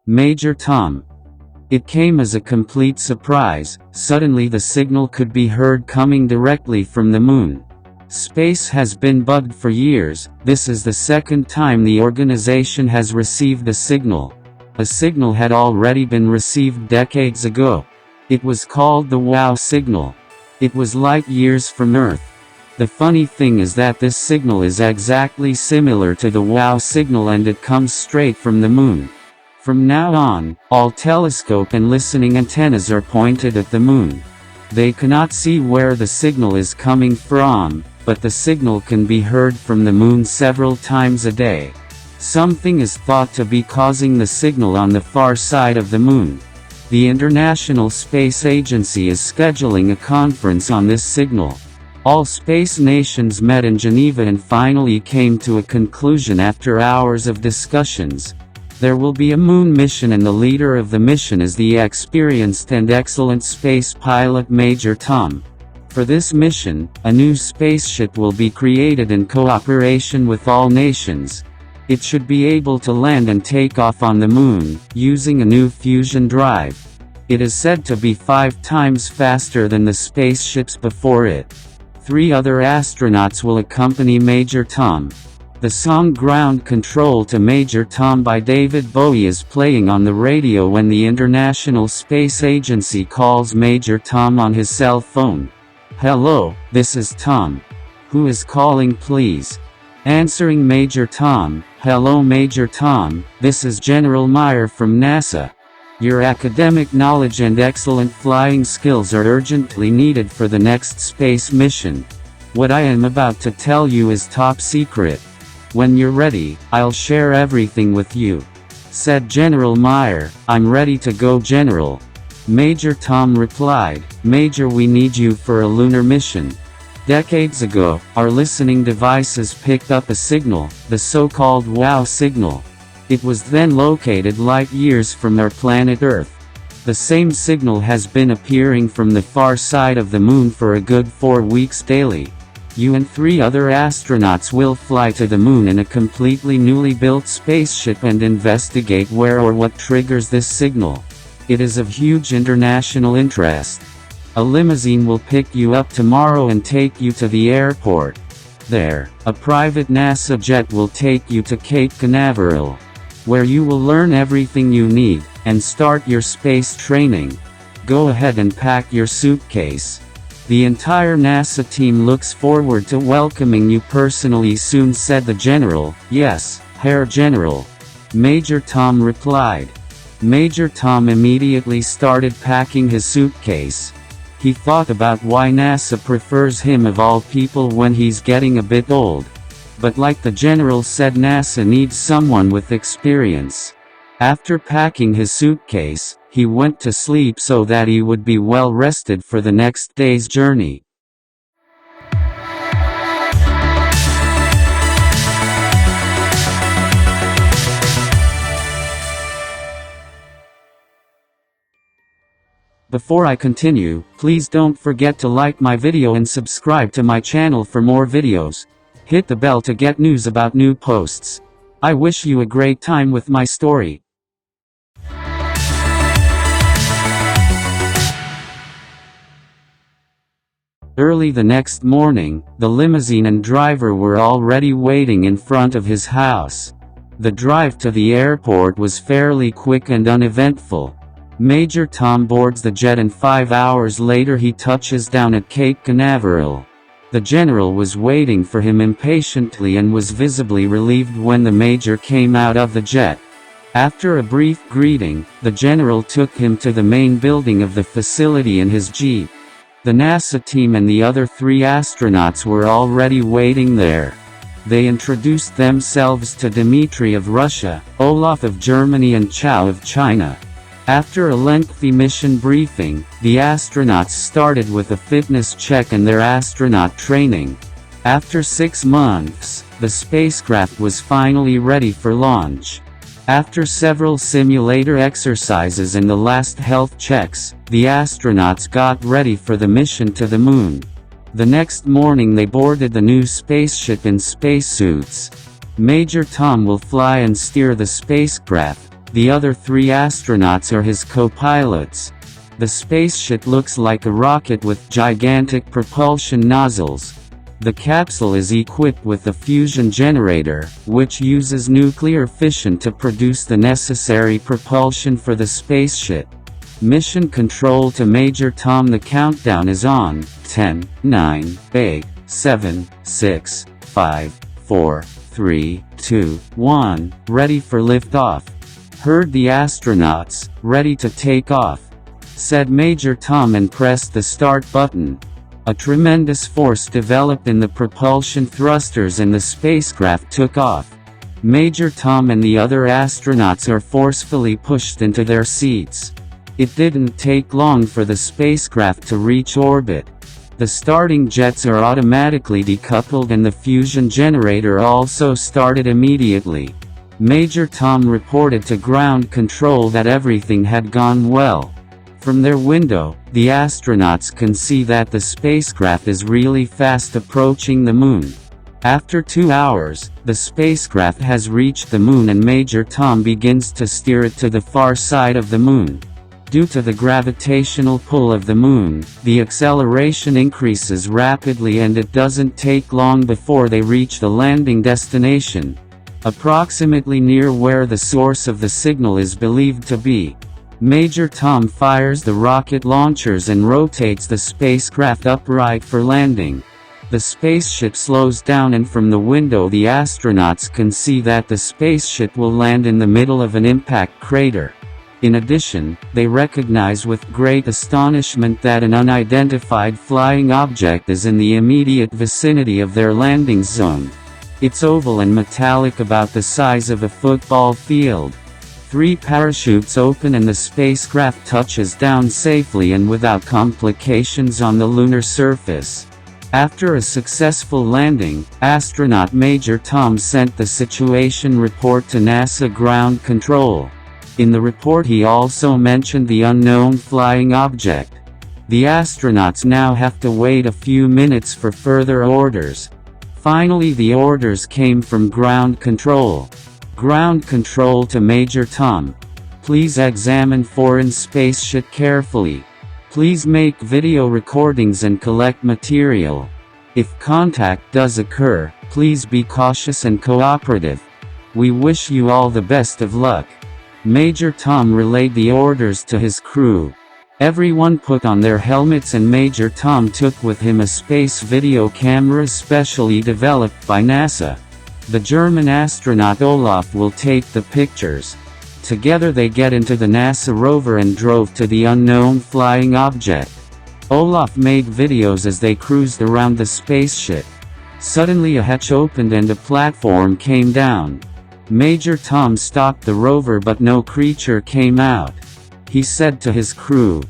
Major Tom. It came as a complete surprise. Suddenly the signal could be heard coming directly from the moon. Space has been bugged for years. This is the second time the organization has received a signal. A signal had already been received decades ago. It was called the WOW signal. It was light years from Earth. The funny thing is that this signal is exactly similar to the WOW signal, and it comes straight from the moon. From now on, all telescope and listening antennas are pointed at the moon. They cannot see where the signal is coming from, but the signal can be heard from the moon several times a day. Something is thought to be causing the signal on the far side of the moon. The International Space Agency is scheduling a conference on this signal. All space nations met in Geneva and finally came to a conclusion after hours of discussions. There will be a moon mission, and the leader of the mission is the experienced and excellent space pilot Major Tom. For this mission, a new spaceship will be created in cooperation with all nations. It should be able to land and take off on the moon, using a new fusion drive. It is said to be 5 times faster than the spaceships before it. 3 other astronauts will accompany Major Tom. The song Ground Control to Major Tom by David Bowie is playing on the radio when the International Space Agency calls Major Tom on his cell phone. "Hello, this is Tom. Who is calling, please?" Answering Major Tom, "Hello Major Tom, this is General Meyer from NASA. Your academic knowledge and excellent flying skills are urgently needed for the next space mission. What I am about to tell you is top secret. When you're ready, I'll share everything with you," said General Meyer. "I'm ready to go, General." Major Tom replied, "Major, we need you for a lunar mission. Decades ago, our listening devices picked up a signal, the so-called WOW signal. It was then located light years from our planet Earth. The same signal has been appearing from the far side of the moon for a good 4 weeks daily. You and 3 other astronauts will fly to the moon in a completely newly built spaceship and investigate where or what triggers this signal. It is of huge international interest. A limousine will pick you up tomorrow and take you to the airport. There, a private NASA jet will take you to Cape Canaveral, where you will learn everything you need, and start your space training. Go ahead and pack your suitcase. The entire NASA team looks forward to welcoming you personally soon," said the general. "Yes, Herr General," Major Tom replied. Major Tom immediately started packing his suitcase. He thought about why NASA prefers him of all people when he's getting a bit old. But like the general said, NASA needs someone with experience. After packing his suitcase, he went to sleep so that he would be well rested for the next day's journey. Before I continue, please don't forget to like my video and subscribe to my channel for more videos. Hit the bell to get news about new posts. I wish you a great time with my story. Early the next morning, the limousine and driver were already waiting in front of his house. The drive to the airport was fairly quick and uneventful. Major Tom boards the jet and 5 hours later he touches down at Cape Canaveral. The general was waiting for him impatiently and was visibly relieved when the major came out of the jet. After a brief greeting, the general took him to the main building of the facility in his jeep. The NASA team and the other 3 astronauts were already waiting there. They introduced themselves to Dmitry of Russia, Olaf of Germany and Chao of China. After a lengthy mission briefing, the astronauts started with a fitness check and their astronaut training. After 6 months, the spacecraft was finally ready for launch. After several simulator exercises and the last health checks, the astronauts got ready for the mission to the moon. The next morning they boarded the new spaceship in spacesuits. Major Tom will fly and steer the spacecraft. The other 3 astronauts are his co-pilots. The spaceship looks like a rocket with gigantic propulsion nozzles. The capsule is equipped with a fusion generator, which uses nuclear fission to produce the necessary propulsion for the spaceship. Mission control to Major Tom. The countdown is on. 10, 9, 8, 7, 6, 5, 4, 3, 2, 1, ready for liftoff. Heard the astronauts, ready to take off, said Major Tom and pressed the start button. A tremendous force developed in the propulsion thrusters and the spacecraft took off. Major Tom and the other astronauts are forcefully pushed into their seats. It didn't take long for the spacecraft to reach orbit. The starting jets are automatically decoupled and the fusion generator also started immediately. Major Tom reported to ground control that everything had gone well. From their window, the astronauts can see that the spacecraft is really fast approaching the moon. After 2 hours, the spacecraft has reached the moon and Major Tom begins to steer it to the far side of the moon. Due to the gravitational pull of the moon, the acceleration increases rapidly and it doesn't take long before they reach the landing destination, approximately near where the source of the signal is believed to be. Major Tom fires the rocket launchers and rotates the spacecraft upright for landing. The spaceship slows down and from the window the astronauts can see that the spaceship will land in the middle of an impact crater. In addition, they recognize with great astonishment that an unidentified flying object is in the immediate vicinity of their landing zone. It's oval and metallic, about the size of a football field. 3 parachutes open and the spacecraft touches down safely and without complications on the lunar surface. After a successful landing, astronaut Major Tom sent the situation report to NASA ground control. In the report he also mentioned the unknown flying object. The astronauts now have to wait a few minutes for further orders. Finally the orders came from ground control. Ground control to Major Tom. Please examine foreign spaceship carefully. Please make video recordings and collect material. If contact does occur, please be cautious and cooperative. We wish you all the best of luck. Major Tom relayed the orders to his crew. Everyone put on their helmets and Major Tom took with him a space video camera specially developed by NASA. The German astronaut Olaf will take the pictures. Together they get into the NASA rover and drove to the unknown flying object. Olaf made videos as they cruised around the spaceship. Suddenly a hatch opened and a platform came down. Major Tom stopped the rover but no creature came out. He said to his crew,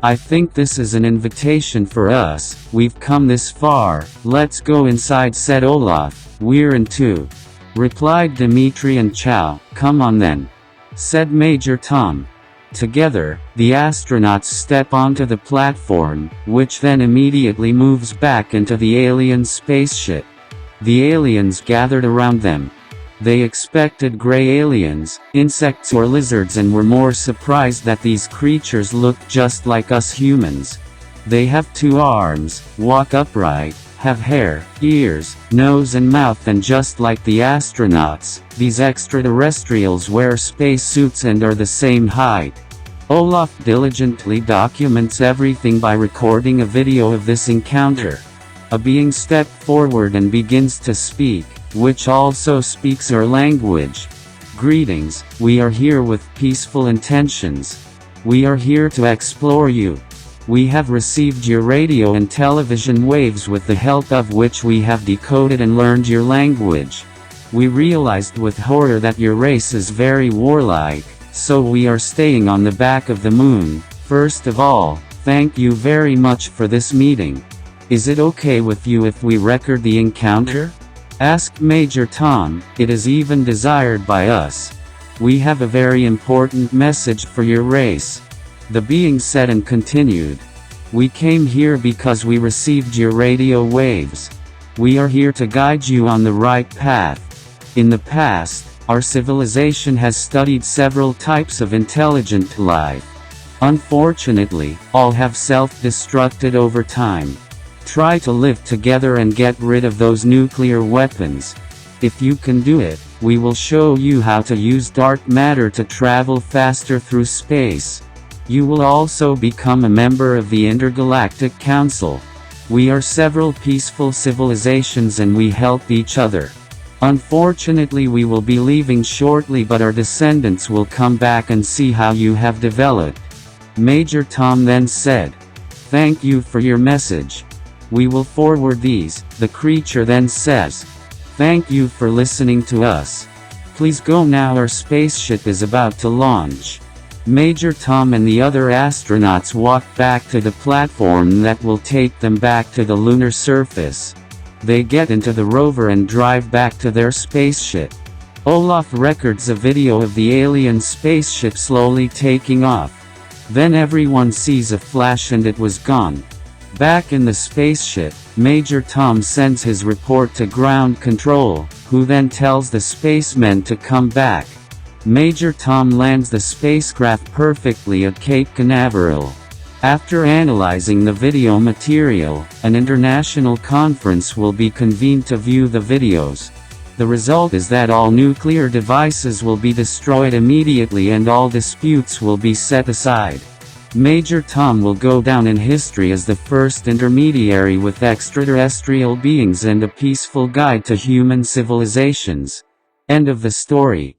"I think this is an invitation for us, we've come this far, let's go inside," said Olaf. "We're in too," replied Dmitri and Chow. "Come on then," said Major Tom. Together, the astronauts step onto the platform, which then immediately moves back into the alien spaceship. The aliens gathered around them. They expected gray aliens, insects or lizards, and were more surprised that these creatures looked just like us humans. They have 2 arms, walk upright, have hair, ears, nose and mouth, and just like the astronauts, these extraterrestrials wear space suits and are the same height. Olaf diligently documents everything by recording a video of this encounter. A being stepped forward and begins to speak, which also speaks our language. "Greetings, we are here with peaceful intentions. We are here to explore you. We have received your radio and television waves with the help of which we have decoded and learned your language. We realized with horror that your race is very warlike, so we are staying on the back of the moon. First of all, thank you very much for this meeting. Is it okay with you if we record the encounter?" asked Major Tom. "It is even desired by us. We have a very important message for your race," the being said and continued. "We came here because we received your radio waves. We are here to guide you on the right path. In the past, Our civilization has studied several types of intelligent life. Unfortunately, all have self-destructed over time. Try to live together and get rid of those nuclear weapons. If you can do it, we will show you how to use dark matter to travel faster through space. You will also become a member of the Intergalactic Council. We are several peaceful civilizations and we help each other. Unfortunately, we will be leaving shortly, but our descendants will come back and see how you have developed. Major Tom then said, "Thank you for your message. We will forward these." The creature then says, "Thank you for listening to us. Please go now, our spaceship is about to launch." Major Tom and the other astronauts walk back to the platform that will take them back to the lunar surface. They get into the rover and drive back to their spaceship. Olaf records a video of the alien spaceship slowly taking off. Then everyone sees a flash and it was gone. Back in the spaceship, Major Tom sends his report to ground control, who then tells the spacemen to come back. Major Tom lands the spacecraft perfectly at Cape Canaveral. After analyzing the video material, an international conference will be convened to view the videos. The result is that all nuclear devices will be destroyed immediately and all disputes will be set aside. Major Tom will go down in history as the first intermediary with extraterrestrial beings and a peaceful guide to human civilizations. End of the story.